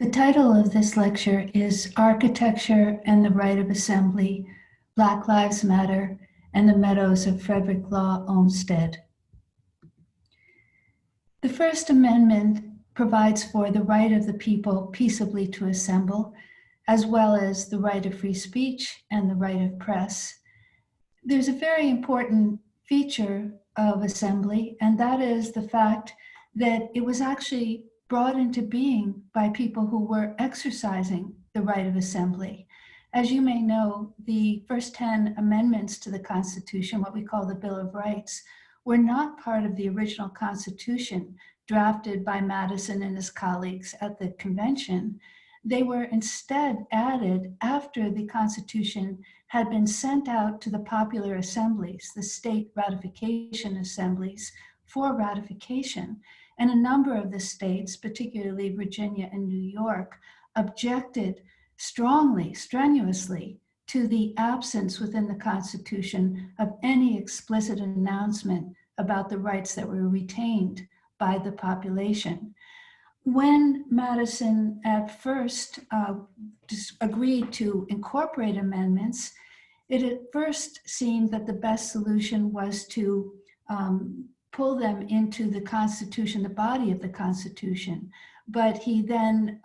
The title of this lecture is Architecture and the Right of Assembly, Black Lives Matter, and the Meadows of Frederick Law Olmsted. The First Amendment provides for the right of the people peaceably to assemble, as well as the right of free speech and the right of press. There's a very important feature of assembly, and that is the fact that it was actually brought into being by people who were exercising the right of assembly. As you may know, the first 10 amendments to the Constitution, what we call the Bill of Rights, were not part of the original Constitution drafted by Madison and his colleagues at the convention. They were instead added after the Constitution had been sent out to the popular assemblies, the state ratification assemblies, for ratification. And a number of the states, particularly Virginia and New York, objected strongly, strenuously, to the absence within the Constitution of any explicit announcement about the rights that were retained by the population. When Madison at first agreed to incorporate amendments, it at first seemed that the best solution was to pull them into the Constitution, the body of the Constitution. But he then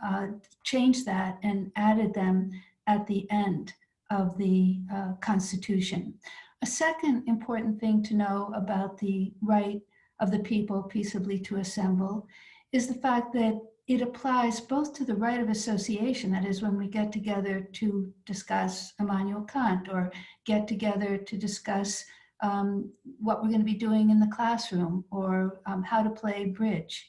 changed that and added them at the end of the Constitution. A second important thing to know about the right of the people peaceably to assemble is the fact that it applies both to the right of association, that is when we get together to discuss Immanuel Kant or get together to discuss what we're going to be doing in the classroom or how to play bridge.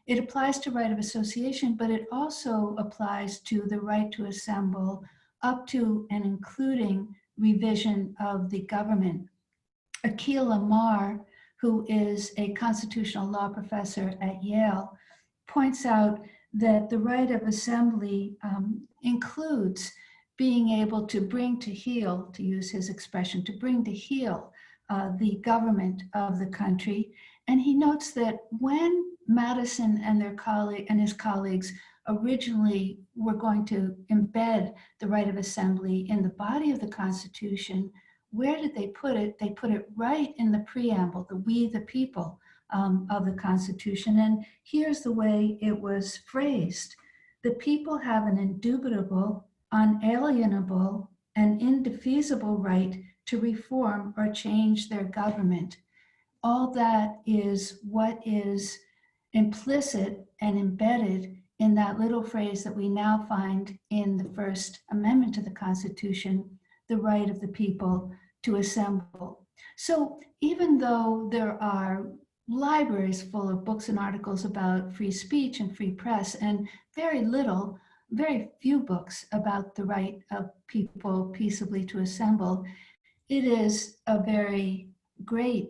It applies to right of association, but it also applies to the right to assemble up to and including revision of the government. Akhil Amar, who is a constitutional law professor at Yale, points out that the right of assembly includes being able to bring to heel, to use his expression, to bring to heel the government of the country. And he notes that when Madison and his colleagues originally were going to embed the right of assembly in the body of the Constitution, where did they put it? They put it right in the preamble, the we the people of the Constitution. And here's the way it was phrased. The people have an indubitable, unalienable, and indefeasible right to reform or change their government. All that is what is implicit and embedded in that little phrase that we now find in the First Amendment to the Constitution, the right of the people to assemble. So even though there are libraries full of books and articles about free speech and free press, and very few books about the right of people peaceably to assemble, it is a very great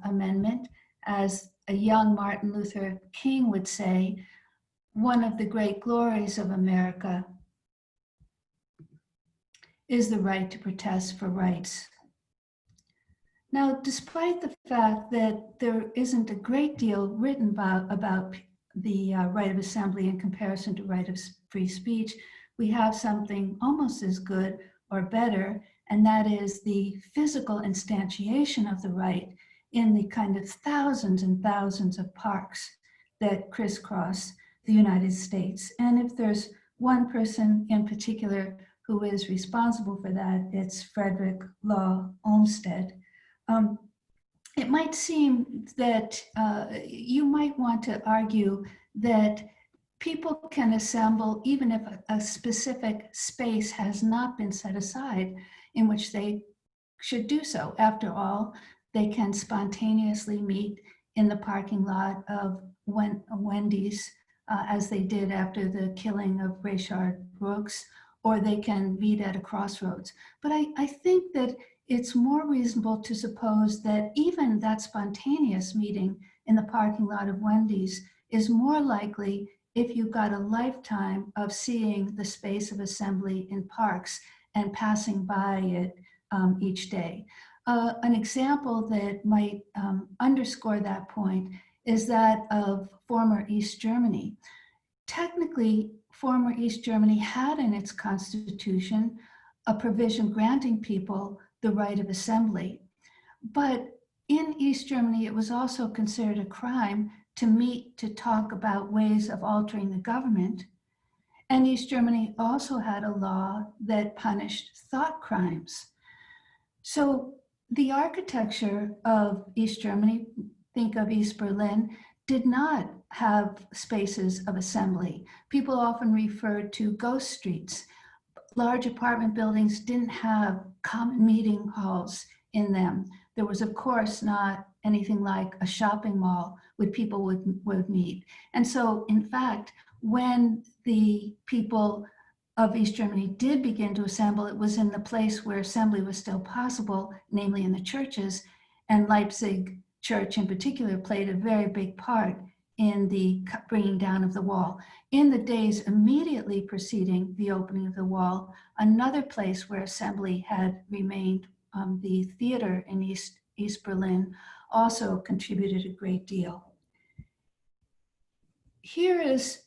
amendment. As a young Martin Luther King would say, one of the great glories of America is the right to protest for rights. Now, despite the fact that there isn't a great deal written about the right of assembly in comparison to right of free speech, we have something almost as good or better, and that is the physical instantiation of the right in the kind of thousands and thousands of parks that crisscross the United States. And if there's one person in particular who is responsible for that, it's Frederick Law Olmsted. It might seem that you might want to argue that people can assemble even if a specific space has not been set aside in which they should do so. After all, they can spontaneously meet in the parking lot of Wendy's, as they did after the killing of Rayshard Brooks, or they can meet at a crossroads. But I think that it's more reasonable to suppose that even that spontaneous meeting in the parking lot of Wendy's is more likely if you've got a lifetime of seeing the space of assembly in parks and passing by it each day. An example that might underscore that point is that of former East Germany. Technically, former East Germany had in its constitution a provision granting people the right of assembly. But in East Germany, it was also considered a crime to meet to talk about ways of altering the government. And East Germany also had a law that punished thought crimes. So the architecture of East Germany, think of East Berlin, did not have spaces of assembly. People often referred to ghost streets. Large apartment buildings didn't have common meeting halls in them. There was, of course, not anything like a shopping mall where people would meet. And so, in fact, when the people of East Germany did begin to assemble, it was in the place where assembly was still possible, namely in the churches, and Leipzig church in particular played a very big part in the bringing down of the wall. In the days immediately preceding the opening of the wall, another place where assembly had remained, the theater in East Berlin, also contributed a great deal. Here is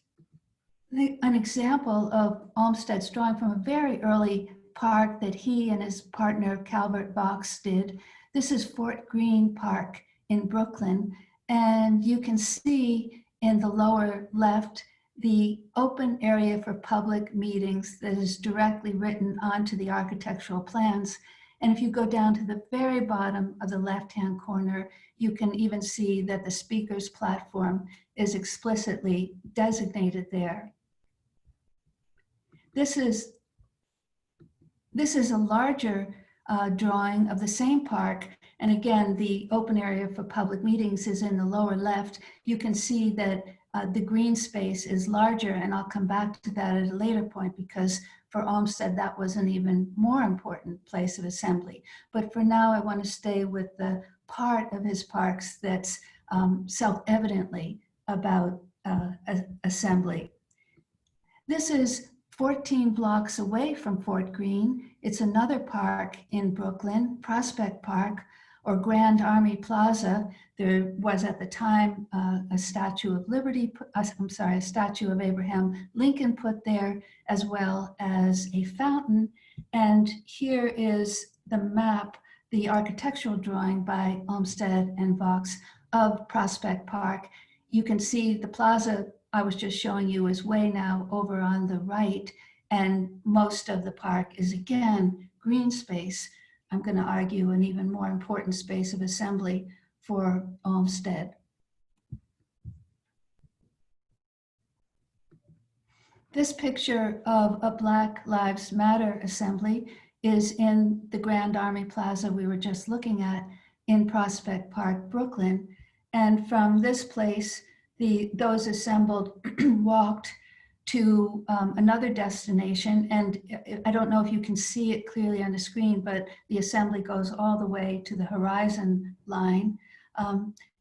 an example of Olmsted's drawing from a very early park that he and his partner Calvert Vaux did. This is Fort Greene Park in Brooklyn, and you can see in the lower left the open area for public meetings that is directly written onto the architectural plans. And if you go down to the very bottom of the left-hand corner, you can even see that the speaker's platform is explicitly designated there. This is a larger drawing of the same park. And again, the open area for public meetings is in the lower left. You can see that the green space is larger, and I'll come back to that at a later point because for Olmsted, that was an even more important place of assembly. But for now, I want to stay with the part of his parks that's self-evidently about assembly. This is 14 blocks away from Fort Greene. It's another park in Brooklyn, Prospect Park, or Grand Army Plaza. There was at the time a Statue of Liberty, a statue of Abraham Lincoln put there, as well as a fountain. And here is the map, the architectural drawing by Olmsted and Vaux of Prospect Park. You can see the plaza I was just showing you is way now over on the right, and most of the park is again green space. I'm going to argue an even more important space of assembly for Olmsted. This picture of a Black Lives Matter assembly is in the Grand Army Plaza we were just looking at in Prospect Park, Brooklyn. And from this place, those assembled walked to another destination. And I don't know if you can see it clearly on the screen, but the assembly goes all the way to the horizon line.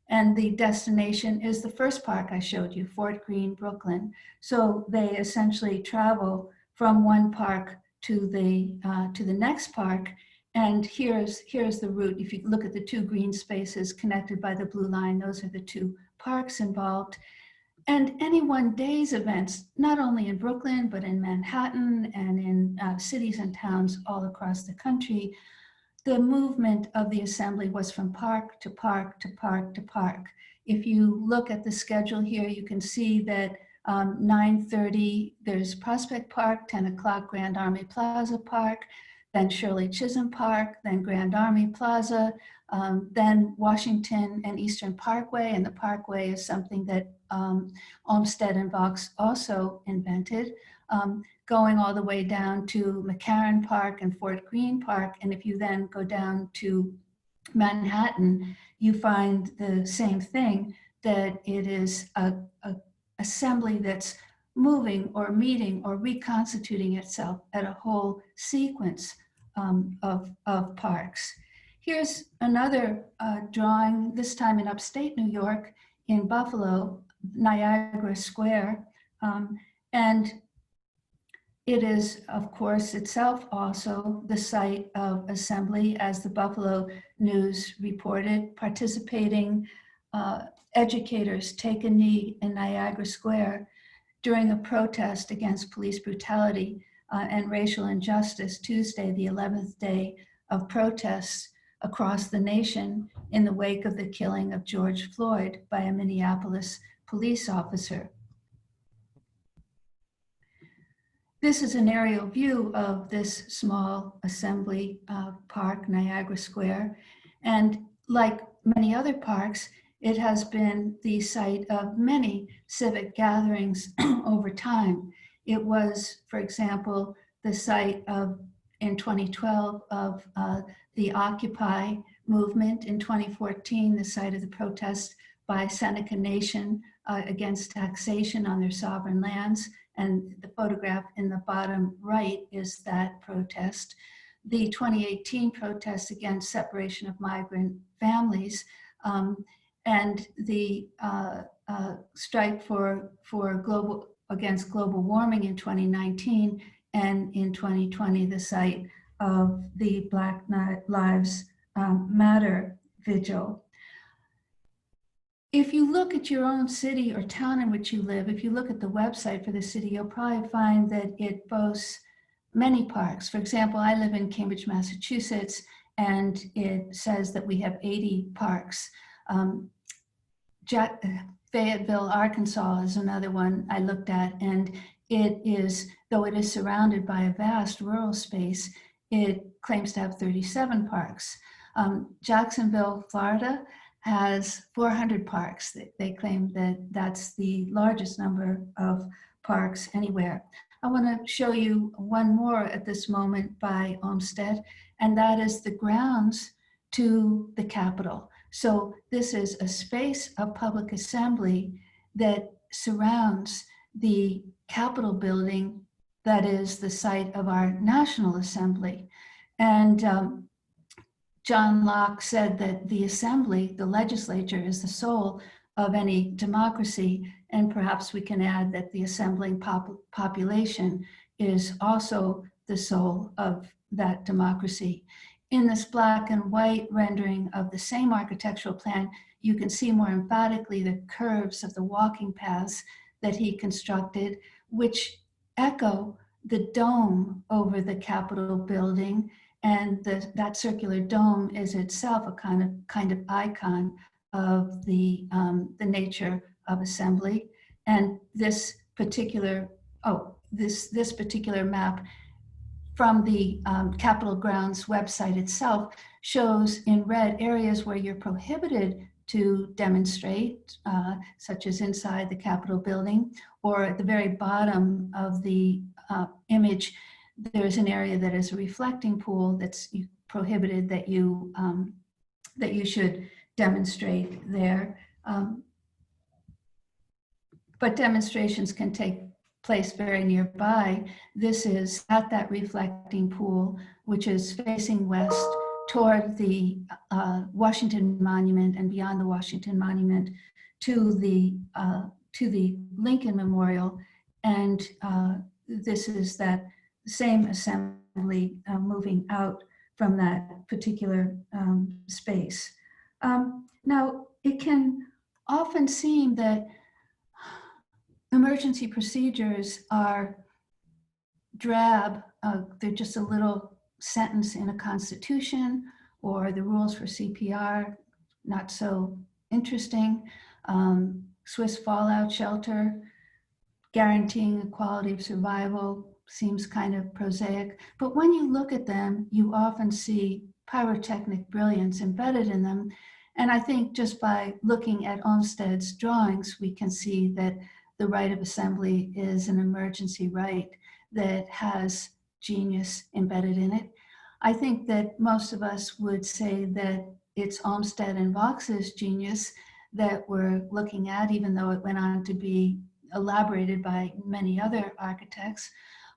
And the destination is the first park I showed you, Fort Greene, Brooklyn. So they essentially travel from one park to the next park. And here's the route. If you look at the two green spaces connected by the blue line, those are the two parks involved. And any one day's events, not only in Brooklyn, but in Manhattan and in cities and towns all across the country, the movement of the assembly was from park to park to park to park. If you look at the schedule here, you can see that 9:30, there's Prospect Park, 10 o'clock, Grand Army Plaza Park, then Shirley Chisholm Park, then Grand Army Plaza, then Washington and Eastern Parkway, and the Parkway is something that Olmsted and Vaux also invented, going all the way down to McCarran Park and Fort Greene Park. And if you then go down to Manhattan, you find the same thing, that it is a assembly that's moving or meeting or reconstituting itself at a whole sequence of parks. Here's another drawing, this time in upstate New York, in Buffalo, Niagara Square. And it is, of course, itself also the site of assembly, as the Buffalo News reported. Participating educators take a knee in Niagara Square during a protest against police brutality and racial injustice, Tuesday, the 11th day of protests across the nation in the wake of the killing of George Floyd by a Minneapolis police officer. This is an aerial view of this small assembly park, Niagara Square. And like many other parks, it has been the site of many civic gatherings over time. It was, for example, the site of, in 2012, of the Occupy movement. In 2014, the site of the protest by Seneca Nation against taxation on their sovereign lands. And the photograph in the bottom right is that protest. The 2018 protest against separation of migrant families, and the strike against global warming in 2019, and in 2020, the site of the Black Lives Matter vigil. If you look at your own city or town in which you live, if you look at the website for the city, you'll probably find that it boasts many parks. For example, I live in Cambridge, Massachusetts, and it says that we have 80 parks. Fayetteville, Arkansas is another one I looked at, and it is, though it is surrounded by a vast rural space, it claims to have 37 parks. Jacksonville, Florida has 400 parks. They claim that that's the largest number of parks anywhere. I want to show you one more at this moment by Olmsted, and that is the grounds to the Capitol. So this is a space of public assembly that surrounds the Capitol building that is the site of our National Assembly. And John Locke said that the assembly, the legislature, is the soul of any democracy, and perhaps we can add that the assembling population is also the soul of that democracy. In this black and white rendering of the same architectural plan, you can see more emphatically the curves of the walking paths that he constructed, which echo the dome over the Capitol building. And that circular dome is itself a kind of icon of the nature of assembly. And this particular map from the Capitol Grounds website itself shows in red areas where you're prohibited to demonstrate, such as inside the Capitol building, or at the very bottom of the image, there's an area that is a reflecting pool that's prohibited that you should demonstrate there. But demonstrations can take place very nearby. This is at that reflecting pool, which is facing west toward the Washington Monument, and beyond the Washington Monument to the Lincoln Memorial. And this is that same assembly moving out from that particular space. Now, it can often seem that emergency procedures are drab. They're just a little sentence in a constitution, or the rules for CPR, not so interesting. Swiss fallout shelter, guaranteeing equality of survival, seems kind of prosaic. But when you look at them, you often see pyrotechnic brilliance embedded in them. And I think just by looking at Olmsted's drawings, we can see that the right of assembly is an emergency right that has genius embedded in it. I think that most of us would say that it's Olmsted and Vaux's genius that we're looking at, even though it went on to be elaborated by many other architects.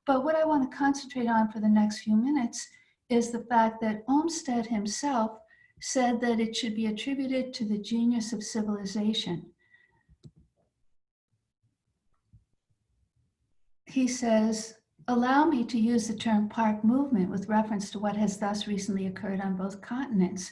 But what I want to concentrate on for the next few minutes is the fact that Olmsted himself said that it should be attributed to the genius of civilization. He says, "Allow me to use the term park movement with reference to what has thus recently occurred on both continents.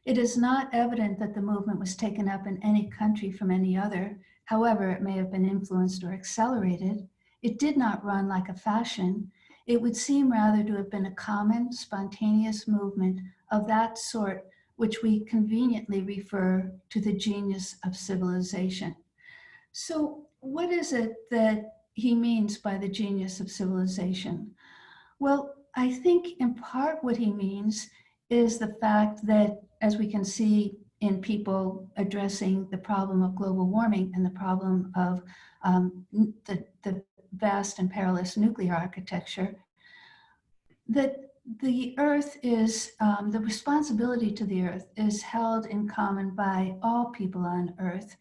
It is not evident that the movement was taken up in any country from any other, however it may have been influenced or accelerated. It did not run like a fashion. It would seem rather to have been a common, spontaneous movement of that sort which we conveniently refer to the genius of civilization. So, what is it that he means by the genius of civilization? Well, I think in part what he means is the fact that, as we can see in people addressing the problem of global warming and the problem of the vast and perilous nuclear architecture, that the earth is, the responsibility to the earth is held in common by all people on earth.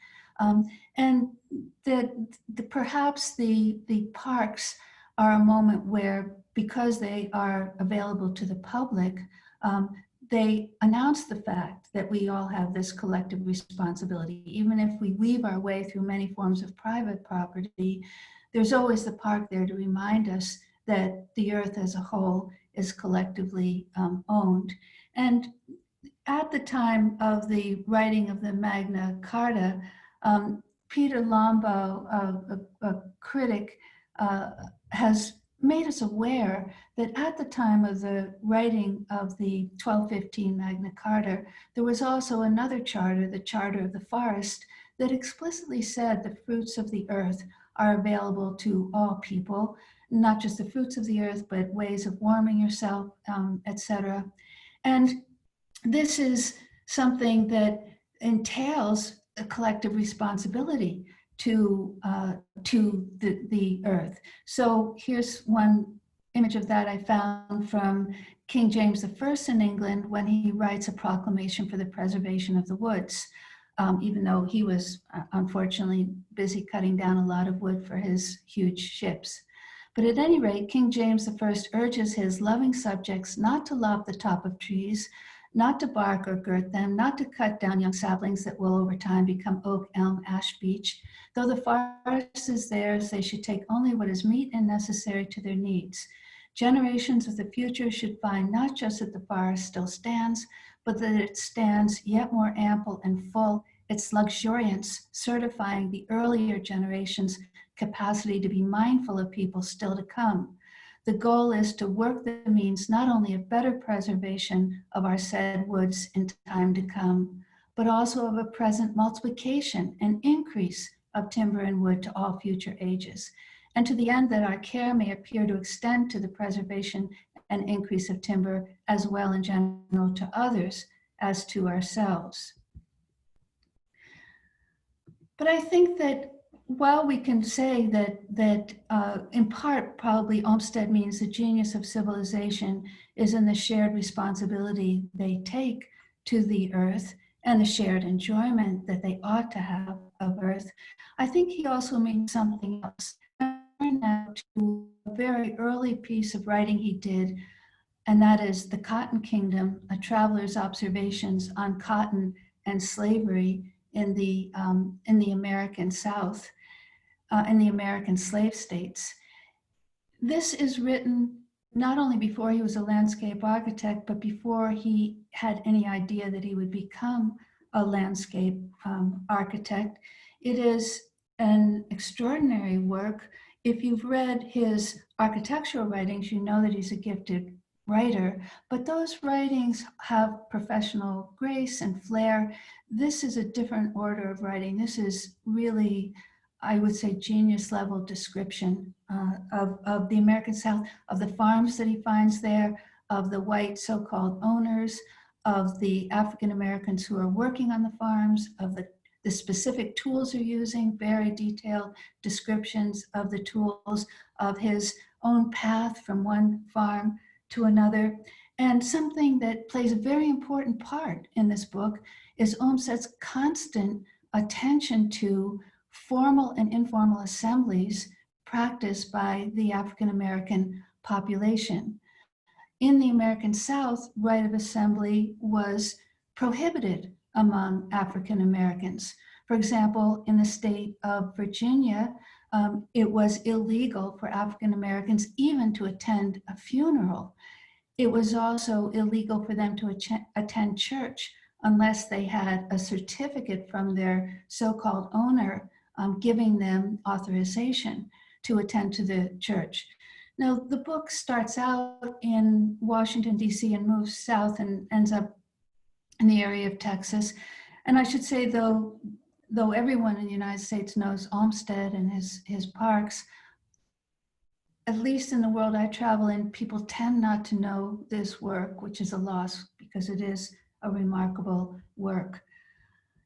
And that perhaps the parks are a moment where, because they are available to the public, they announce the fact that we all have this collective responsibility. Even if we weave our way through many forms of private property, there's always the park there to remind us that the earth as a whole is collectively owned. And at the time of the writing of the Magna Carta, Peter Lombo, a critic, has made us aware that at the time of the writing of the 1215 Magna Carta, there was also another charter, the Charter of the Forest, that explicitly said the fruits of the earth are available to all people, not just the fruits of the earth, but ways of warming yourself, etc. And this is something that entails a collective responsibility to the earth. So here's one image of that I found from King James I in England when he writes a proclamation for the preservation of the woods, even though he was unfortunately busy cutting down a lot of wood for his huge ships. But at any rate, King James I urges his loving subjects not to lop the top of trees, not to bark or girt them, not to cut down young saplings that will over time become oak, elm, ash, beech. Though the forest is theirs, they should take only what is meet and necessary to their needs. Generations of the future should find not just that the forest still stands, but that it stands yet more ample and full, its luxuriance certifying the earlier generations' capacity to be mindful of people still to come. The goal is to work the means not only of better preservation of our said woods in time to come, but also of a present multiplication and increase of timber and wood to all future ages, and to the end that our care may appear to extend to the preservation and increase of timber as well in general to others as to ourselves. But I think that while we can say that in part probably Olmsted means the genius of civilization is in the shared responsibility they take to the earth and the shared enjoyment that they ought to have of earth, I think he also means something else. Now to a very early piece of writing he did, and that is The Cotton Kingdom, a traveler's observations on cotton and slavery in the American South, in the American slave states. This is written not only before he was a landscape architect, but before he had any idea that he would become a landscape architect. It is an extraordinary work. If you've read his architectural writings, you know that he's a gifted writer, but those writings have professional grace and flair. This is a different order of writing. This is really, I would say, genius level description of the American South, of the farms that he finds there, of the white so-called owners, of the African Americans who are working on the farms, of the specific tools they're using, very detailed descriptions of the tools, of his own path from one farm to another. And something that plays a very important part in this book is Olmsted's constant attention to formal and informal assemblies practiced by the African American population. In the American South, right of assembly was prohibited among African Americans. For example, in the state of Virginia, it was illegal for African Americans even to attend a funeral. It was also illegal for them to attend church unless they had a certificate from their so-called owner giving them authorization to attend to the church. Now, the book starts out in Washington, D.C. and moves south and ends up in the area of Texas. And I should say, though everyone in the United States knows Olmsted and his parks, at least in the world I travel in, people tend not to know this work, which is a loss because it is a remarkable work.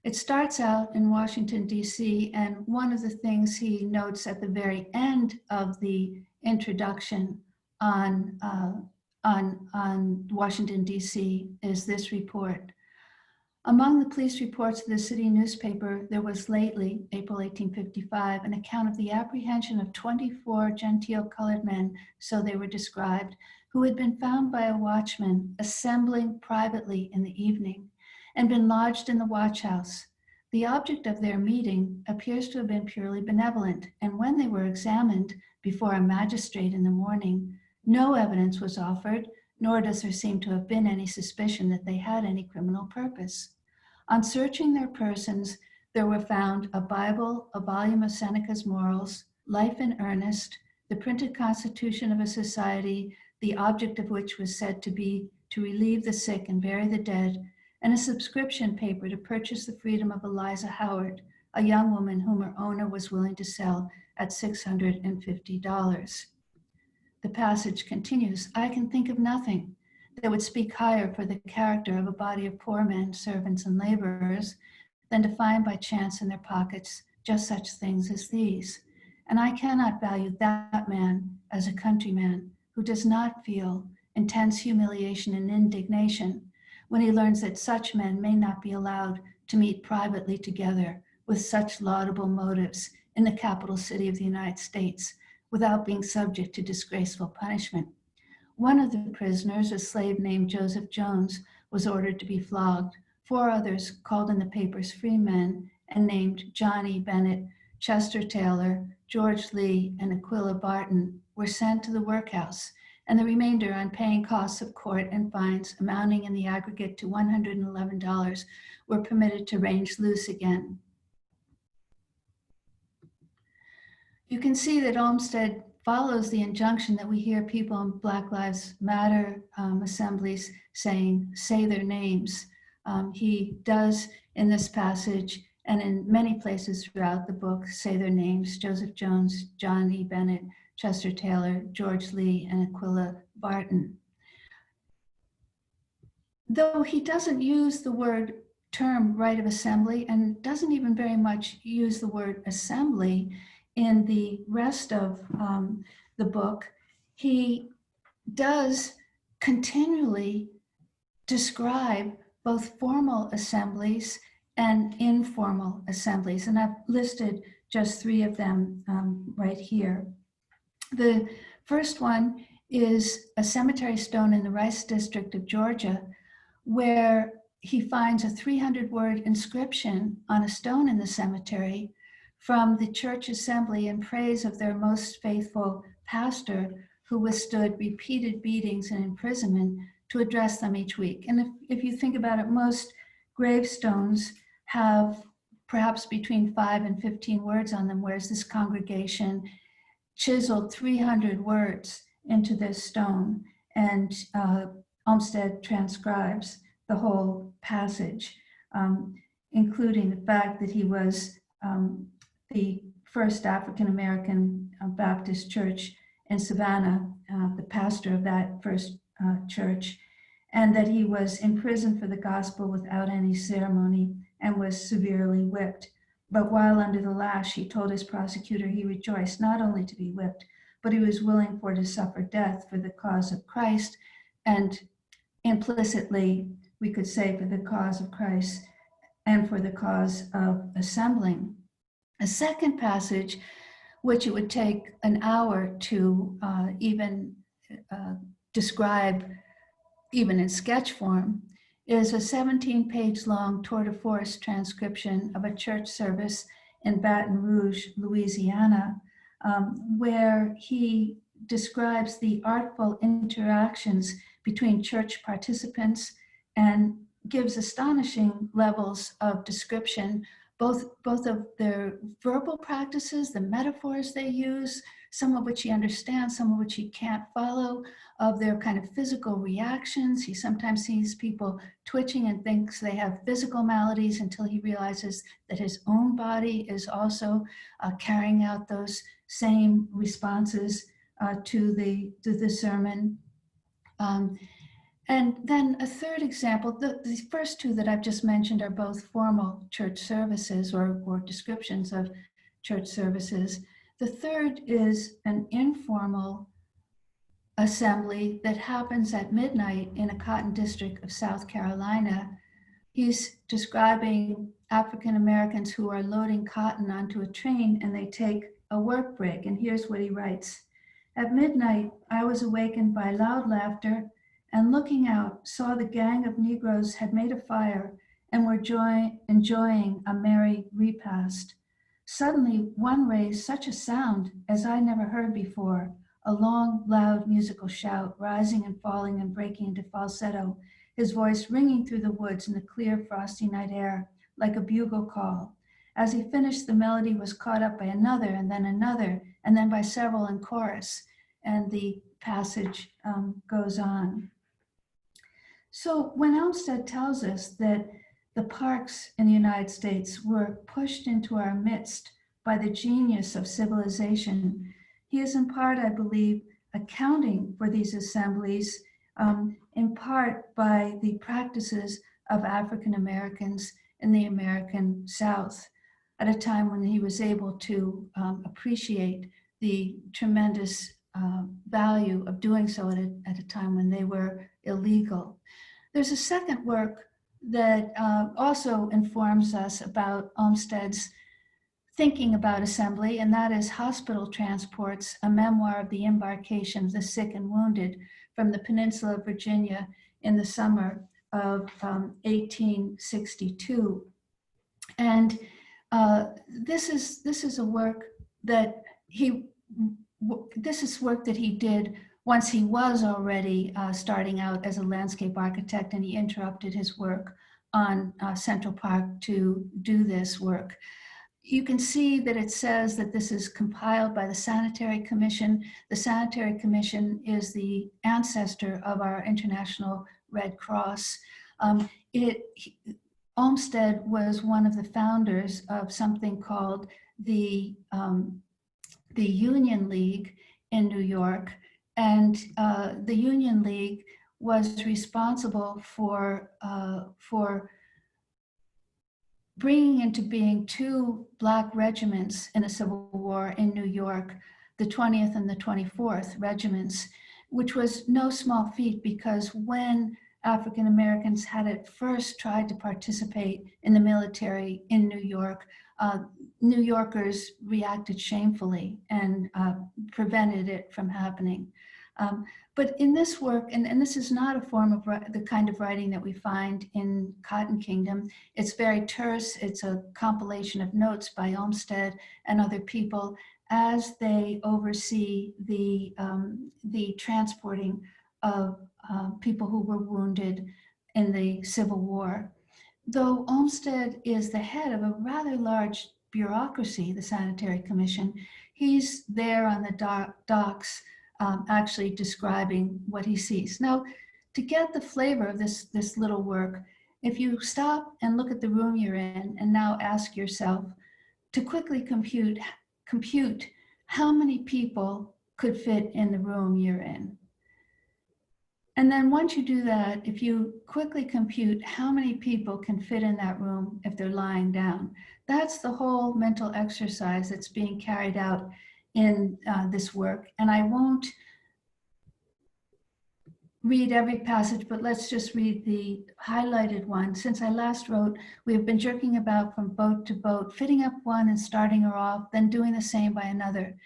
It starts out in Washington, D.C., and one of the things he notes at the very end of the introduction on Washington, D.C. is this report. Among the police reports of the city newspaper, there was lately, April 1855, an account of the apprehension of 24 genteel colored men, so they were described, who had been found by a watchman assembling privately in the evening and been lodged in the watch house. The object of their meeting appears to have been purely benevolent, and when they were examined before a magistrate in the morning, no evidence was offered, nor does there seem to have been any suspicion that they had any criminal purpose. On searching their persons, there were found a Bible, a volume of Seneca's Morals, Life in Earnest, the printed constitution of a society, the object of which was said to be to relieve the sick and bury the dead, and a subscription paper to purchase the freedom of Eliza Howard, a young woman whom her owner was willing to sell at $650. The passage continues, I can think of nothing that would speak higher for the character of a body of poor men, servants, and laborers than to find by chance in their pockets just such things as these. And I cannot value that man as a countryman who does not feel intense humiliation and indignation when he learns that such men may not be allowed to meet privately together with such laudable motives in the capital city of the United States without being subject to disgraceful punishment. One of the prisoners, a slave named Joseph Jones, was ordered to be flogged. 4 others, called in the papers free men and named Johnny Bennett, Chester Taylor, George Lee, and Aquila Barton, were sent to the workhouse, and the remainder, on paying costs of court and fines amounting in the aggregate to $111, were permitted to range loose again. You can see that Olmsted follows the injunction that we hear people in Black Lives Matter assemblies saying, say their names. He does in this passage and in many places throughout the book say their names, Joseph Jones, John E. Bennett, Chester Taylor, George Lee, and Aquila Barton. Though he doesn't use the term right of assembly and doesn't even very much use the word assembly, in the rest of the book, he does continually describe both formal assemblies and informal assemblies. And I've listed just 3 of them right here. The first one is a cemetery stone in the Rice District of Georgia, where he finds a 300-word inscription on a stone in the cemetery from the church assembly in praise of their most faithful pastor who withstood repeated beatings and imprisonment to address them each week. And if you think about it, most gravestones have perhaps between 5 and 15 words on them, whereas this congregation chiseled 300 words into this stone, and Olmsted transcribes the whole passage, including the fact that he was the first African-American Baptist church in Savannah, the pastor of that first church, and that he was imprisoned for the gospel without any ceremony and was severely whipped. But while under the lash, he told his prosecutor he rejoiced not only to be whipped, but he was willing for to suffer death for the cause of Christ, and implicitly, we could say for the cause of Christ and for the cause of assembling. A second passage, which it would take an hour to even describe, even in sketch form, is a 17-page long tour de force transcription of a church service in Baton Rouge, Louisiana, where he describes the artful interactions between church participants and gives astonishing levels of description, both of their verbal practices, the metaphors they use, some of which he understands, some of which he can't follow, of their kind of physical reactions. He sometimes sees people twitching and thinks they have physical maladies until he realizes that his own body is also carrying out those same responses to the sermon. And then a third example, the first two that I've just mentioned are both formal church services or descriptions of church services. The third is an informal assembly that happens at midnight in a cotton district of South Carolina. He's describing African Americans who are loading cotton onto a train and they take a work break. And here's what he writes. At midnight, I was awakened by loud laughter and looking out, saw the gang of Negroes had made a fire and were enjoying a merry repast. Suddenly, one raised such a sound as I never heard before, a long, loud musical shout, rising and falling and breaking into falsetto, his voice ringing through the woods in the clear, frosty night air, like a bugle call. As he finished, the melody was caught up by another, and then by several in chorus, and the passage goes on. So when Olmsted tells us that the parks in the United States were pushed into our midst by the genius of civilization, he is in part, I believe, accounting for these assemblies, in part by the practices of African Americans in the American South at a time when he was able to appreciate the tremendous value of doing so at a time when they were illegal. There's a second work that also informs us about Olmsted's thinking about assembly, and that is Hospital Transports, a memoir of the embarkation of the sick and wounded from the peninsula of Virginia in the summer of 1862. And this is a work that work that he did once he was already starting out as a landscape architect, and he interrupted his work on Central Park to do this work. You can see that it says that this is compiled by the Sanitary Commission. The Sanitary Commission is the ancestor of our International Red Cross. Olmsted was one of the founders of something called the Union League in New York, and the Union League was responsible for bringing into being two Black regiments in the Civil War in New York, the 20th and the 24th regiments, which was no small feat because when African Americans had at first tried to participate in the military in New York, New Yorkers reacted shamefully and prevented it from happening. But in this work, and this is not a form of the kind of writing that we find in Cotton Kingdom, it's very terse. It's a compilation of notes by Olmsted and other people as they oversee the transporting of people who were wounded in the Civil War. Though Olmsted is the head of a rather large bureaucracy, the Sanitary Commission, he's there on the docks actually describing what he sees. Now, to get the flavor of this little work, if you stop and look at the room you're in and now ask yourself to quickly compute how many people could fit in the room you're in. And then once you do that, if you quickly compute how many people can fit in that room if they're lying down, that's the whole mental exercise that's being carried out in this work. And I won't read every passage, but let's just read the highlighted one. Since I last wrote, we have been jerking about from boat to boat, fitting up one and starting her off, then doing the same by another.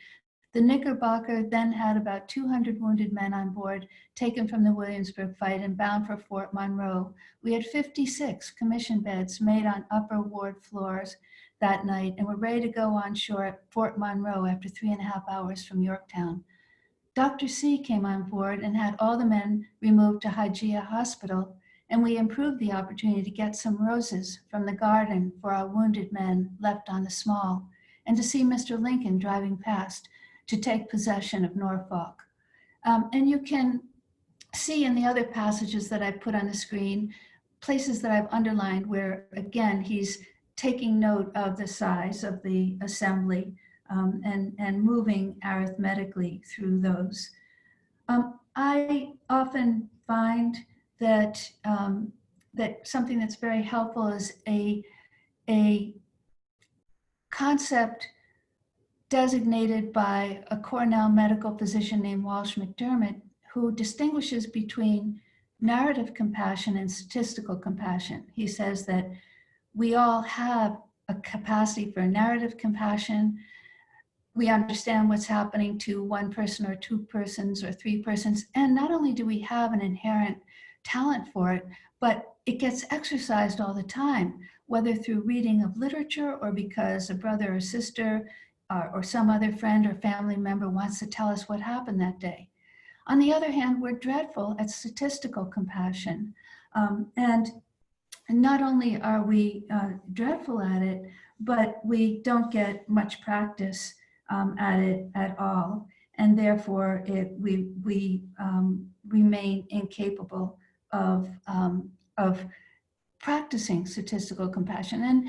The Knickerbocker then had about 200 wounded men on board, taken from the Williamsburg fight and bound for Fort Monroe. We had 56 commission beds made on upper ward floors that night and were ready to go on shore at Fort Monroe after 3.5 hours from Yorktown. Dr. C came on board and had all the men removed to Hygeia Hospital. And we improved the opportunity to get some roses from the garden for our wounded men left on the Small, and to see Mr. Lincoln driving past to take possession of Norfolk. And you can see in the other passages that I put on the screen, places that I've underlined where, again, he's taking note of the size of the assembly and moving arithmetically through those. I often find that that something that's very helpful is a concept designated by a Cornell medical physician named Walsh McDermott, who distinguishes between narrative compassion and statistical compassion. He says that we all have a capacity for narrative compassion. We understand what's happening to one person or two persons or three persons. And not only do we have an inherent talent for it, but it gets exercised all the time, whether through reading of literature or because a brother or sister or some other friend or family member wants to tell us what happened that day. On the other hand, we're dreadful at statistical compassion. And not only are we dreadful at it, but we don't get much practice at it at all. And therefore, we remain incapable of practicing statistical compassion. And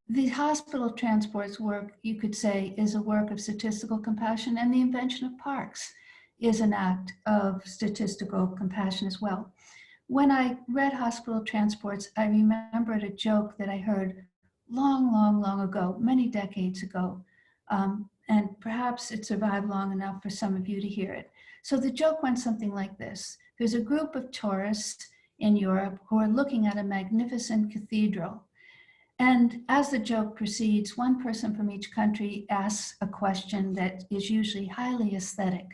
the hospital transports work, you could say, is a work of statistical compassion, and the invention of parks is an act of statistical compassion as well. When I read Hospital Transports, I remembered a joke that I heard long ago, many decades ago, and perhaps it survived long enough for some of you to hear it. So the joke went something like this. There's a group of tourists in Europe who are looking at a magnificent cathedral. And as the joke proceeds, one person from each country asks a question that is usually highly aesthetic.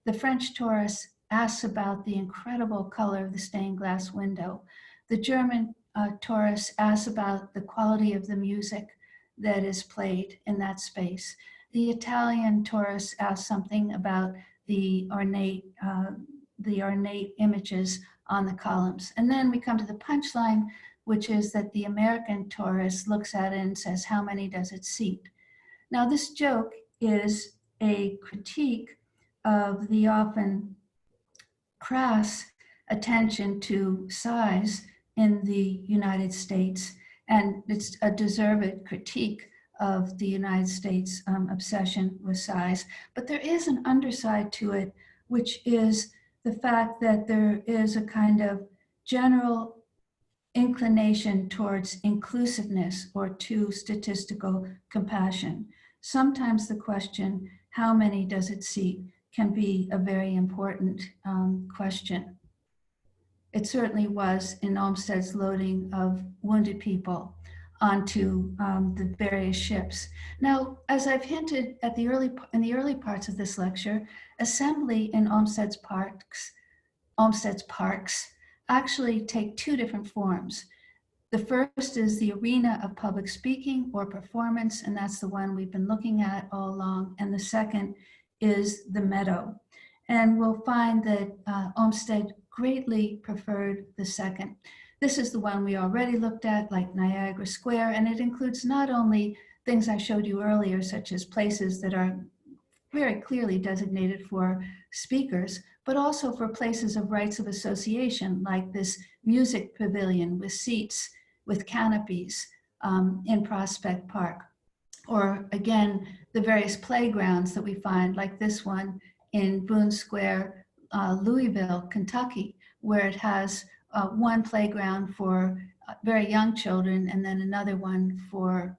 The French tourist asks about the incredible color of the stained glass window. The German tourist asks about the quality of the music that is played in that space. The Italian tourist asks something about the ornate images on the columns. And then we come to the punchline, which is that the American tourist looks at it and says, how many does it seat? Now, this joke is a critique of the often crass attention to size in the United States, and it's a deserved critique of the United States obsession with size. But there is an underside to it, which is the fact that there is a kind of general inclination towards inclusiveness or to statistical compassion. Sometimes the question, how many does it seat, can be a very important question. It certainly was in Olmsted's loading of wounded people onto the various ships. Now, as I've hinted in the early parts of this lecture, assembly in Olmsted's parks actually take two different forms. The first is the arena of public speaking or performance, and that's the one we've been looking at all along. And the second is the meadow. And we'll find that Olmsted greatly preferred the second. This is the one we already looked at, like Niagara Square, and it includes not only things I showed you earlier, such as places that are very clearly designated for speakers, but also for places of rights of association, like this music pavilion with seats, with canopies in Prospect Park. Or again, the various playgrounds that we find, like this one in Boone Square, Louisville, Kentucky, where it has one playground for very young children and then another one for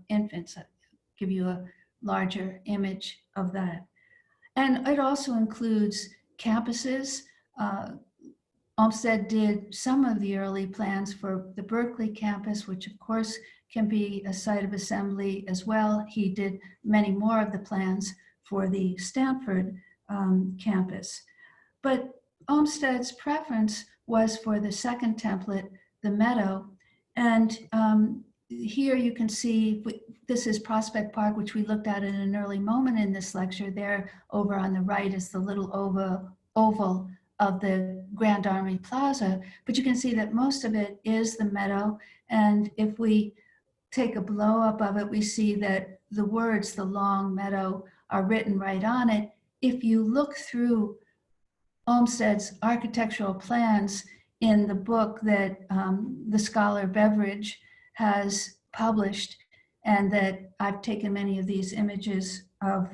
infants. I'll give you a larger image of that. And it also includes campuses. Olmsted did some of the early plans for the Berkeley campus, which of course can be a site of assembly as well. He did many more of the plans for the Stanford campus. But Olmsted's preference was for the second template, the meadow. And here you can see, this is Prospect Park, which we looked at in an early moment in this lecture. There over on the right is the little oval of the Grand Army Plaza, but you can see that most of it is the meadow. And if we take a blow up of it, we see that the words, the long meadow, are written right on it. If you look through Olmsted's architectural plans in the book that the scholar Beveridge has published, and that I've taken many of these images of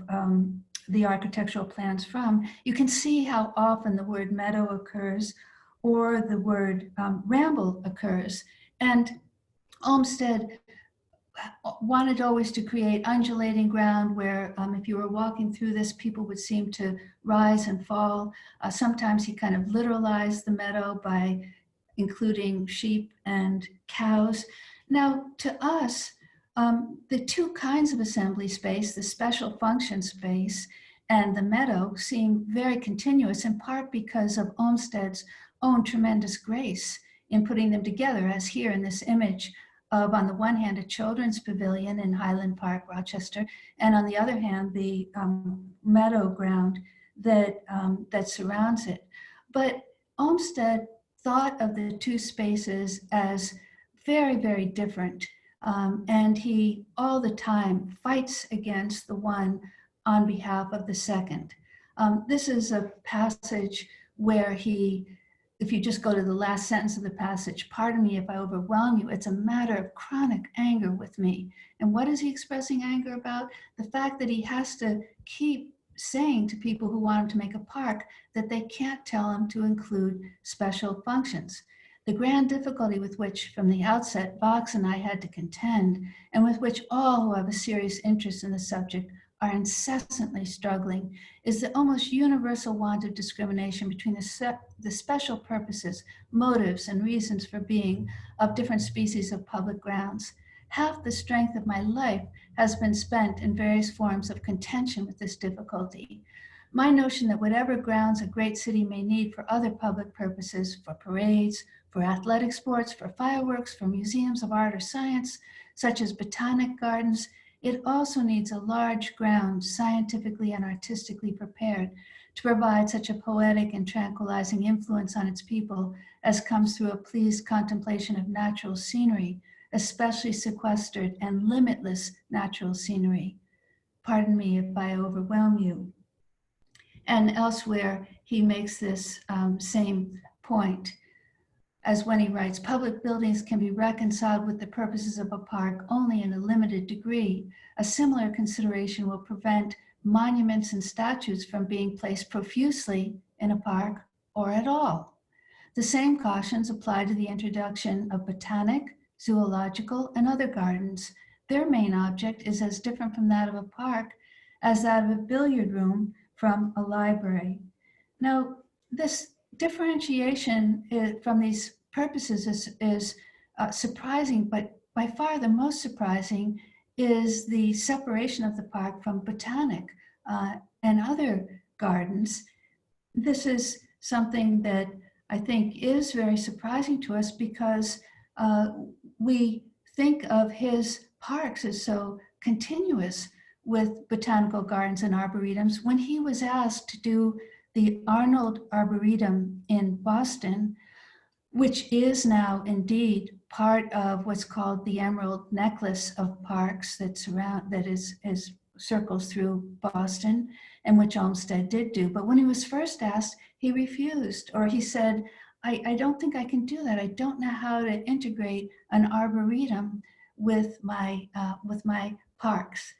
the architectural plans from, you can see how often the word meadow occurs or the word ramble occurs. And Olmsted wanted always to create undulating ground where if you were walking through this, people would seem to rise and fall. Sometimes he kind of literalized the meadow by including sheep and cows. Now, to us, the two kinds of assembly space, the special function space and the meadow, seem very continuous, in part because of Olmsted's own tremendous grace in putting them together, as here in this image of, on the one hand, a children's pavilion in Highland Park, Rochester, and on the other hand, the meadow ground that surrounds it. But Olmsted thought of the two spaces as very, very different. And he all the time fights against the one on behalf of the second. This is a passage where he, if you just go to the last sentence of the passage, pardon me if I overwhelm you, it's a matter of chronic anger with me. And what is he expressing anger about? The fact that he has to keep saying to people who want him to make a park that they can't tell him to include special functions. The grand difficulty with which, from the outset, Box and I had to contend, and with which all who have a serious interest in the subject are incessantly struggling, is the almost universal want of discrimination between the special purposes, motives, and reasons for being of different species of public grounds. Half the strength of my life has been spent in various forms of contention with this difficulty. My notion that whatever grounds a great city may need for other public purposes, for parades, for athletic sports, for fireworks, for museums of art or science, such as botanic gardens, it also needs a large ground, scientifically and artistically prepared, to provide such a poetic and tranquilizing influence on its people as comes through a pleased contemplation of natural scenery, especially sequestered and limitless natural scenery. Pardon me if I overwhelm you. And elsewhere, he makes this same point, as when he writes, public buildings can be reconciled with the purposes of a park only in a limited degree. A similar consideration will prevent monuments and statues from being placed profusely in a park or at all. The same cautions apply to the introduction of botanic, zoological, and other gardens. Their main object is as different from that of a park as that of a billiard room from a library. Now, this differentiation from these purposes is surprising, but by far the most surprising is the separation of the park from botanic and other gardens. This is something that I think is very surprising to us because we think of his parks as so continuous with botanical gardens and arboretums. When he was asked to do the Arnold Arboretum in Boston, which is now indeed part of what's called the Emerald Necklace of parks that circles through Boston, and which Olmsted did do. But when he was first asked, he refused, or he said, I don't think I can do that. I don't know how to integrate an arboretum with my parks.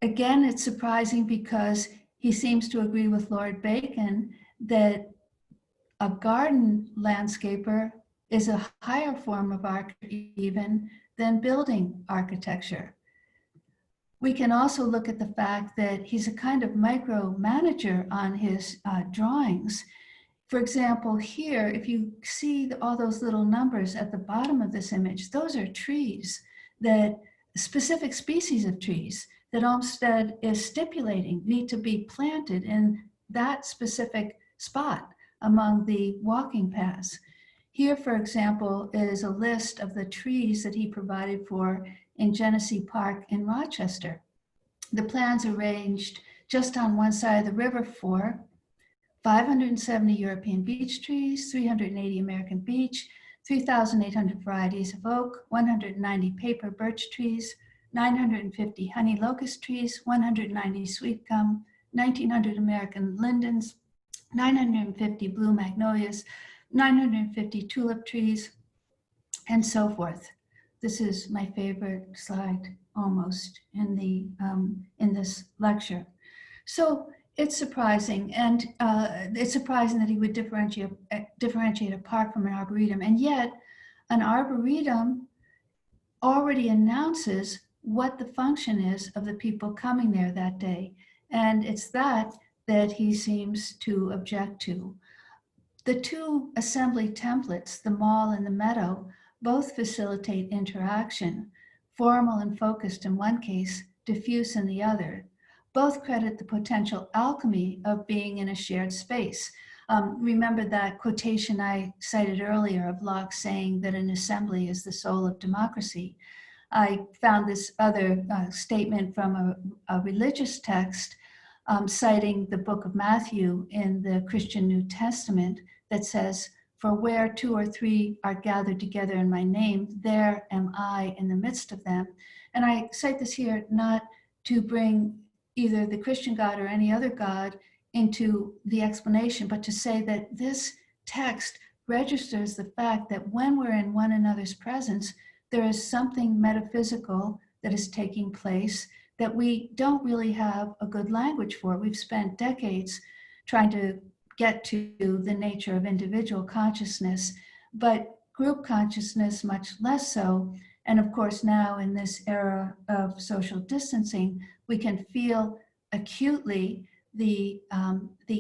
Again, it's surprising because he seems to agree with Lord Bacon that a garden landscaper is a higher form of art even than building architecture. We can also look at the fact that he's a kind of micromanager on his drawings. For example, here, if you see all those little numbers at the bottom of this image, those are trees, that specific species of trees that Olmsted is stipulating need to be planted in that specific spot among the walking paths. Here, for example, is a list of the trees that he provided for in Genesee Park in Rochester. The plans arranged just on one side of the river for 570 European beech trees, 380 American beech, 3,800 varieties of oak, 190 paper birch trees, 950 honey locust trees, 190 sweet gum, 1,900 American lindens, 950 blue magnolias, 950 tulip trees, and so forth. This is my favorite slide almost in this lecture. So it's surprising, and it's surprising that he would differentiate apart from an arboretum, and yet an arboretum already announces what the function is of the people coming there that day, and it's that he seems to object to. The two assembly templates, the mall and the meadow, both facilitate interaction, formal and focused in one case, diffuse in the other. Both credit the potential alchemy of being in a shared space. Remember that quotation I cited earlier of Locke saying that an assembly is the soul of democracy. I found this other statement from a religious text citing the book of Matthew in the Christian New Testament that says, "For where two or three are gathered together in my name, there am I in the midst of them." And I cite this here not to bring either the Christian God or any other God into the explanation, but to say that this text registers the fact that when we're in one another's presence, there is something metaphysical that is taking place that we don't really have a good language for. We've spent decades trying to get to the nature of individual consciousness, but group consciousness much less so. And of course, now in this era of social distancing, we can feel acutely the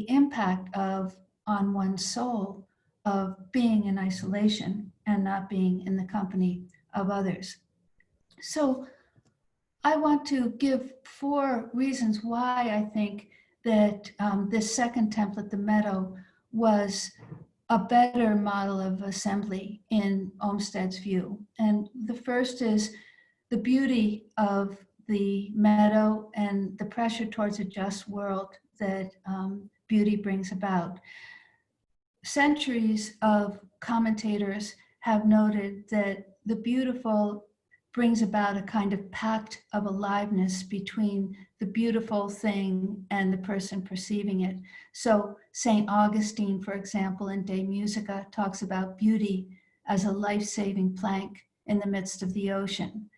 impact of on one's soul of being in isolation and not being in the company of others. So I want to give 4 reasons why I think that this second template, the meadow, was a better model of assembly in Olmsted's view. And the first is the beauty of the meadow and the pressure towards a just world that beauty brings about. Centuries of commentators have noted that the beautiful brings about a kind of pact of aliveness between the beautiful thing and the person perceiving it. So St. Augustine, for example, in De Musica, talks about beauty as a life-saving plank in the midst of the ocean.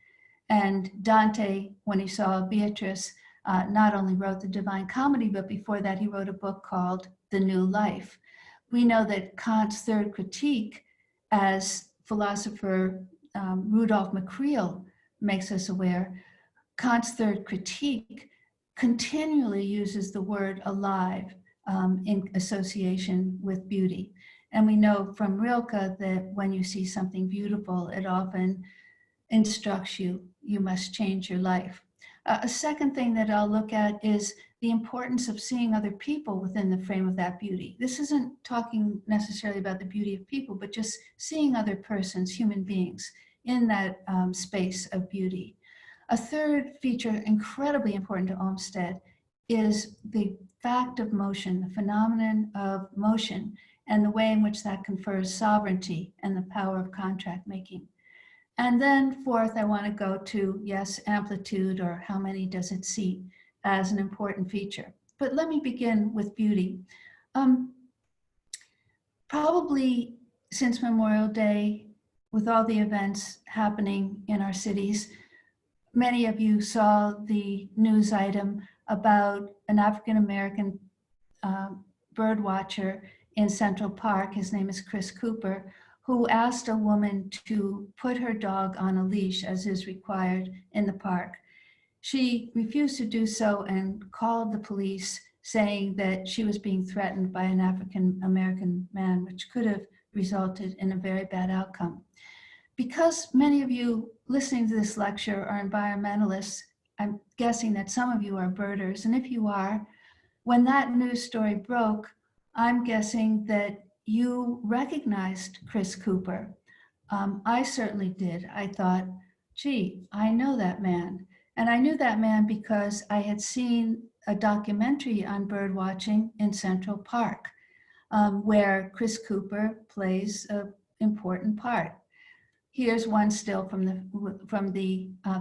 And Dante, when he saw Beatrice, not only wrote the Divine Comedy, but before that he wrote a book called The New Life. We know that Kant's third critique, as philosopher Rudolf McCreel makes us aware, Kant's third critique continually uses the word alive in association with beauty. And we know from Rilke that when you see something beautiful, it often instructs you, you must change your life. A second thing that I'll look at is the importance of seeing other people within the frame of that beauty. This isn't talking necessarily about the beauty of people, but just seeing other persons, human beings, in that space of beauty. A third feature, incredibly important to Olmsted, is the fact of motion, the phenomenon of motion, and the way in which that confers sovereignty and the power of contract making. And then fourth, I want to go to, yes, amplitude, or how many does it seat, as an important feature. But let me begin with beauty. Probably since Memorial Day, with all the events happening in our cities, many of you saw the news item about an African-American bird watcher in Central Park. His name is Chris Cooper, who asked a woman to put her dog on a leash as is required in the park. She refused to do so and called the police, saying that she was being threatened by an African-American man, which could have resulted in a very bad outcome. Because many of you listening to this lecture are environmentalists, I'm guessing that some of you are birders, and if you are, when that news story broke, I'm guessing that you recognized Chris Cooper. I certainly did. I thought, gee, I know that man. And I knew that man because I had seen a documentary on bird watching in Central Park. where Chris Cooper plays an important part. Here's one still from the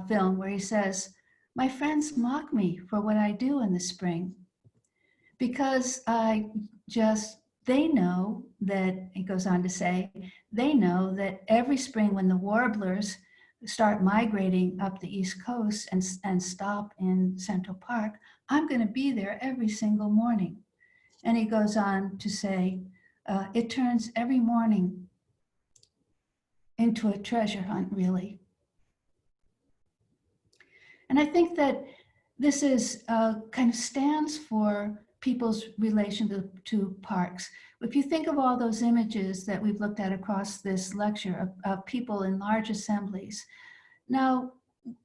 film where he says, "My friends mock me for what I do in the spring because they know that," he goes on to say, "they know that every spring when the warblers start migrating up the East Coast and stop in Central Park, I'm going to be there every single morning." And he goes on to say, "It turns every morning into a treasure hunt, really." And I think that this is kind of stands for people's relation to parks. If you think of all those images that we've looked at across this lecture of people in large assemblies, now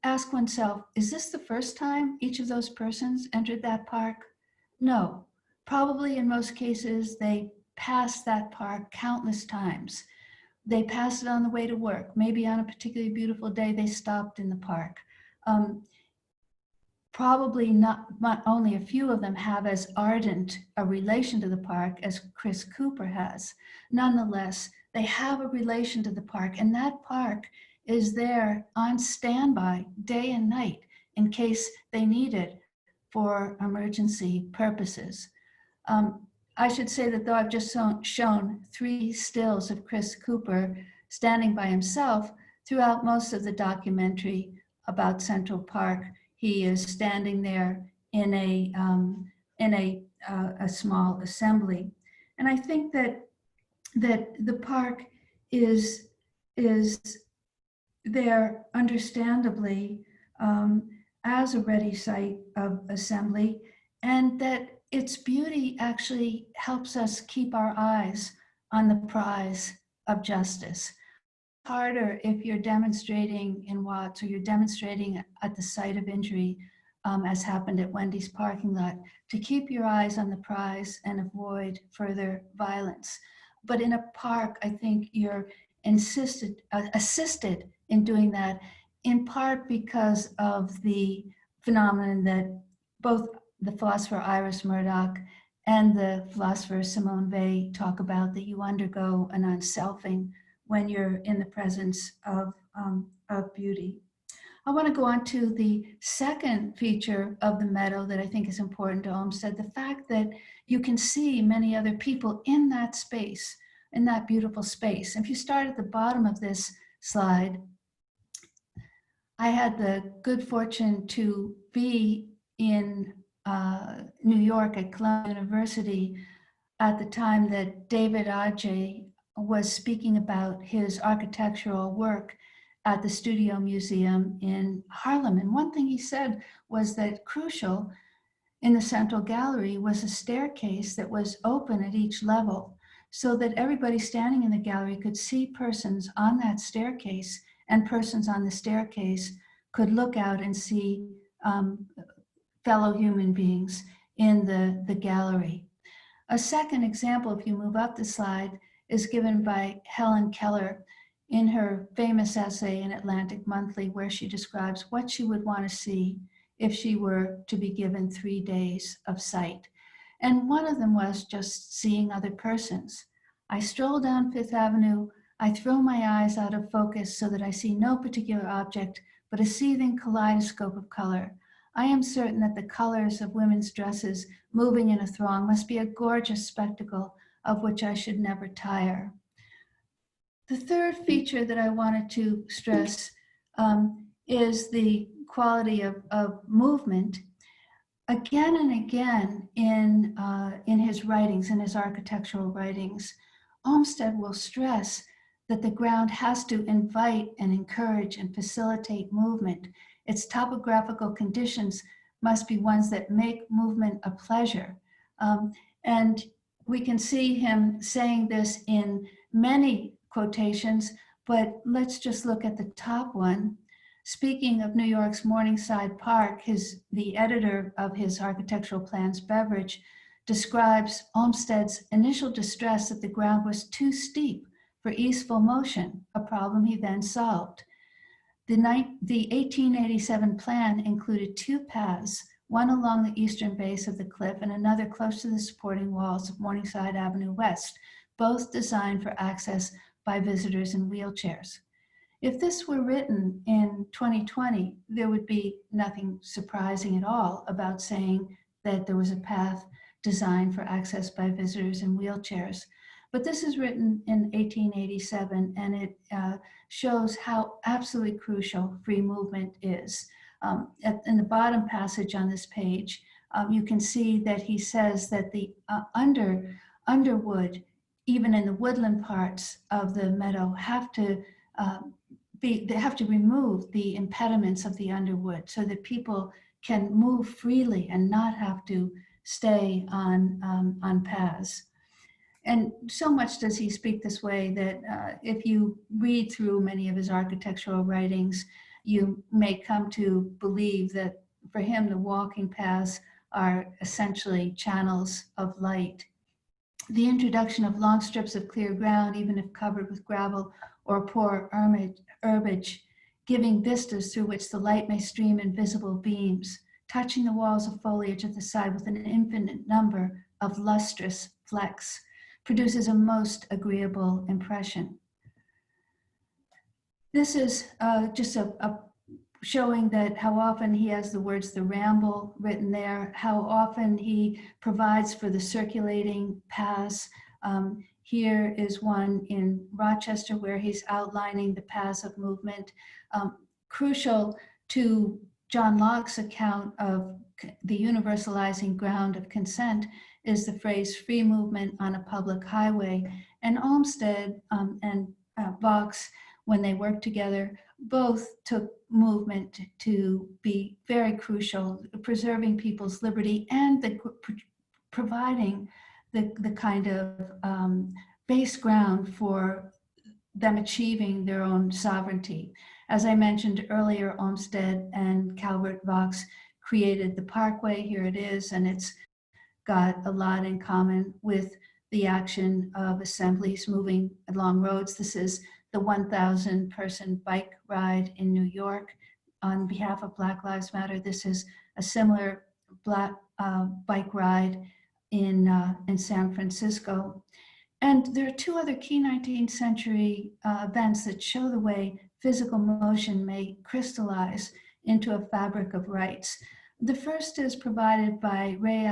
ask oneself, is this the first time each of those persons entered that park? No. Probably in most cases, they passed that park countless times. They passed it on the way to work. Maybe on a particularly beautiful day, they stopped in the park. Probably not only a few of them have as ardent a relation to the park as Chris Cooper has. Nonetheless, they have a relation to the park, and that park is there on standby day and night in case they need it for emergency purposes. I should say that though I've just shown 3 stills of Chris Cooper standing by himself, throughout most of the documentary about Central Park, he is standing there in a small assembly. And I think that the park is there understandably as a ready site of assembly, and that its beauty actually helps us keep our eyes on the prize of justice. Harder if you're demonstrating in Watts or you're demonstrating at the site of injury, as happened at Wendy's parking lot, to keep your eyes on the prize and avoid further violence. But in a park, I think you're assisted in doing that, in part because of the phenomenon that both the philosopher Iris Murdoch and the philosopher Simone Weil talk about, that you undergo an unselfing when you're in the presence of beauty. I want to go on to the second feature of the meadow that I think is important to Olmsted, the fact that you can see many other people in that space, in that beautiful space. If you start at the bottom of this slide, I had the good fortune to be in New York at Columbia University at the time that David Adjaye was speaking about his architectural work at the Studio Museum in Harlem. And one thing he said was that crucial in the Central Gallery was a staircase that was open at each level, so that everybody standing in the gallery could see persons on that staircase, and persons on the staircase could look out and see fellow human beings in the gallery. A second example, if you move up the slide, is given by Helen Keller in her famous essay in Atlantic Monthly, where she describes what she would want to see if she were to be given 3 days of sight. And one of them was just seeing other persons. I stroll down Fifth Avenue, I throw my eyes out of focus so that I see no particular object, but a seething kaleidoscope of color. I am certain that the colors of women's dresses moving in a throng must be a gorgeous spectacle of which I should never tire. The third feature that I wanted to stress is the quality of movement. Again and again in his writings, in his architectural writings, Olmsted will stress that the ground has to invite and encourage and facilitate movement. Its topographical conditions must be ones that make movement a pleasure. And we can see him saying this in many quotations, but let's just look at the top one. Speaking of New York's Morningside Park, the editor of his architectural plans, Beveridge, describes Olmsted's initial distress that the ground was too steep for easeful motion, a problem he then solved. The 1887 plan included 2 paths, one along the eastern base of the cliff and another close to the supporting walls of Morningside Avenue West, both designed for access by visitors in wheelchairs. If this were written in 2020, there would be nothing surprising at all about saying that there was a path designed for access by visitors in wheelchairs. But this is written in 1887, and it shows how absolutely crucial free movement is. In the bottom passage on this page, you can see that he says that the underwood, even in the woodland parts of the meadow, they have to remove the impediments of the underwood so that people can move freely and not have to stay on paths. And so much does he speak this way that if you read through many of his architectural writings, you may come to believe that for him, the walking paths are essentially channels of light. The introduction of long strips of clear ground, even if covered with gravel or poor herbage, giving vistas through which the light may stream in visible beams, touching the walls of foliage at the side with an infinite number of lustrous flecks, produces a most agreeable impression. This is just a showing that how often he has the words "the ramble" written there, how often he provides for the circulating paths. Here is one in Rochester where he's outlining the paths of movement. Crucial to John Locke's account of the universalizing ground of consent is the phrase "free movement on a public highway." And Olmsted and Vaux, when they worked together, both took movement to be very crucial, preserving people's liberty and providing the kind of base ground for them achieving their own sovereignty. As I mentioned earlier, Olmsted and Calvert Vaux created the Parkway. Here it is, and it's got a lot in common with the action of assemblies moving along roads. This is the 1,000 person bike ride in New York on behalf of Black Lives Matter. This is a similar bike ride in San Francisco. And there are two other key 19th century events that show the way physical motion may crystallize into a fabric of rights. The first is provided by Ray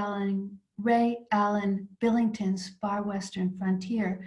Allen Billington's Far Western Frontier.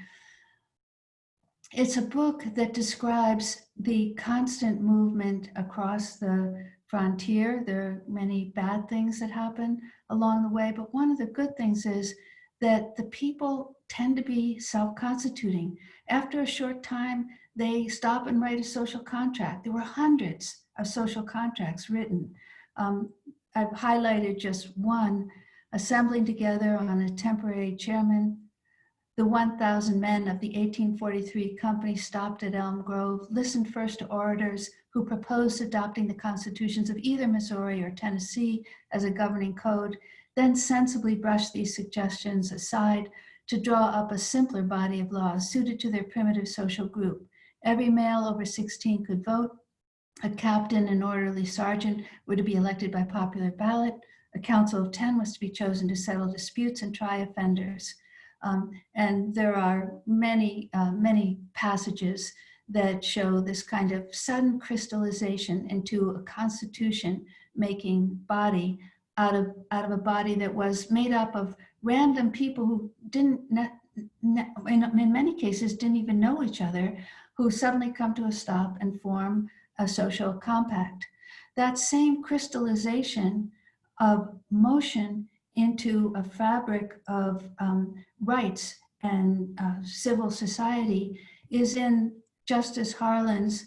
It's a book that describes the constant movement across the frontier. There are many bad things that happen along the way, but one of the good things is that the people tend to be self-constituting. After a short time, they stop and write a social contract. There were hundreds of social contracts written. I've highlighted just one: assembling together on a temporary chairman. The 1,000 men of the 1843 company stopped at Elm Grove, listened first to orators who proposed adopting the constitutions of either Missouri or Tennessee as a governing code, then sensibly brushed these suggestions aside to draw up a simpler body of laws suited to their primitive social group. Every male over 16 could vote. A captain and orderly sergeant were to be elected by popular ballot. A council of 10 was to be chosen to settle disputes and try offenders. And there are many passages that show this kind of sudden crystallization into a constitution-making body out of a body that was made up of random people who didn't, in many cases, didn't even know each other, who suddenly come to a stop and form a social compact. That same crystallization of motion into a fabric of rights and civil society is in Justice Harlan's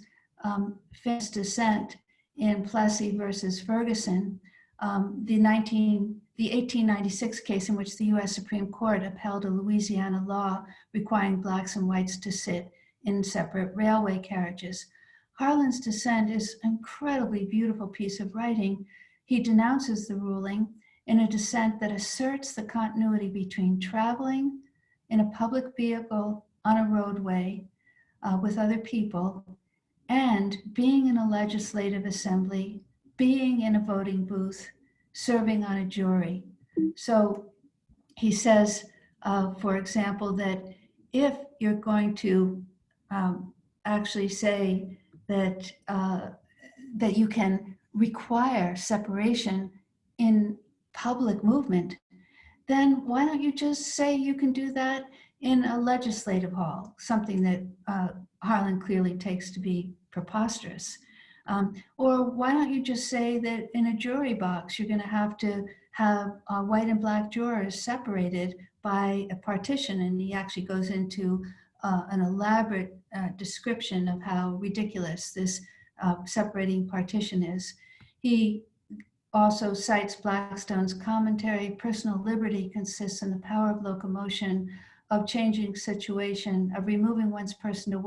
famous dissent in Plessy versus Ferguson, the 1896 case in which the US Supreme Court upheld a Louisiana law requiring Blacks and whites to sit in separate railway carriages. Harlan's dissent is an incredibly beautiful piece of writing. He denounces the ruling in a dissent that asserts the continuity between traveling in a public vehicle on a roadway with other people and being in a legislative assembly, being in a voting booth, serving on a jury. So he says, for example, that if you're going to actually say that that you can require separation in public movement, then why don't you just say you can do that in a legislative hall, something that Harlan clearly takes to be preposterous. Or why don't you just say that in a jury box, you're going to have white and black jurors separated by a partition, and he actually goes into an elaborate description of how ridiculous this separating partition is. He also cites Blackstone's commentary, personal liberty consists in the power of locomotion, of changing situation, of removing one's person to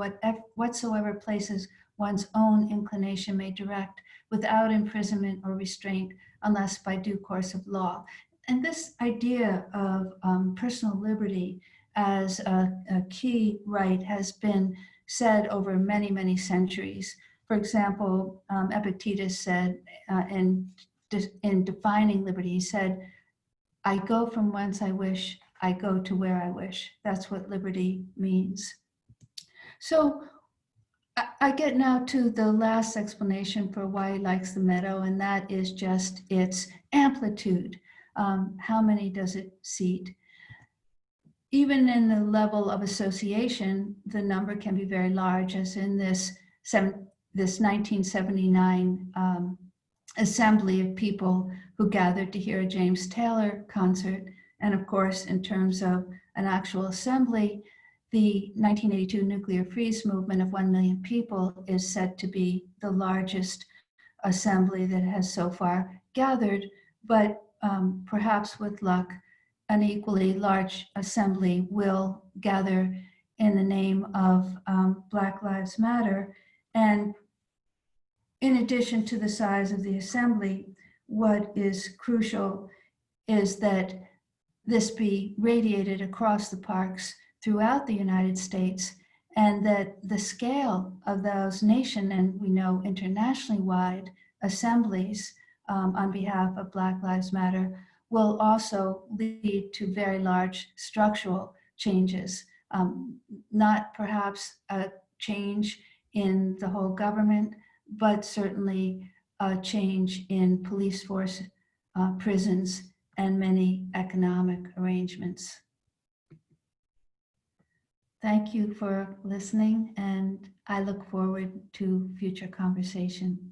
whatsoever places one's own inclination may direct, without imprisonment or restraint, unless by due course of law. And this idea of personal liberty as a key right has been said over many, many centuries. For example, Epictetus said in defining liberty, he said, I go from whence I wish, I go to where I wish. That's what liberty means. So I get now to the last explanation for why he likes the meadow, and that is just its amplitude. How many does it seat? Even in the level of association, the number can be very large, as in this 1979 assembly of people who gathered to hear a James Taylor concert. And of course, in terms of an actual assembly, the 1982 nuclear freeze movement of 1 million people is said to be the largest assembly that has so far gathered, but perhaps with luck, an equally large assembly will gather in the name of Black Lives Matter. And in addition to the size of the assembly, what is crucial is that this be radiated across the parks throughout the United States, and that the scale of those nation and we know internationally wide assemblies on behalf of Black Lives Matter will also lead to very large structural changes, not perhaps a change in the whole government, but certainly a change in police force, prisons, and many economic arrangements. Thank you for listening, and I look forward to future conversation.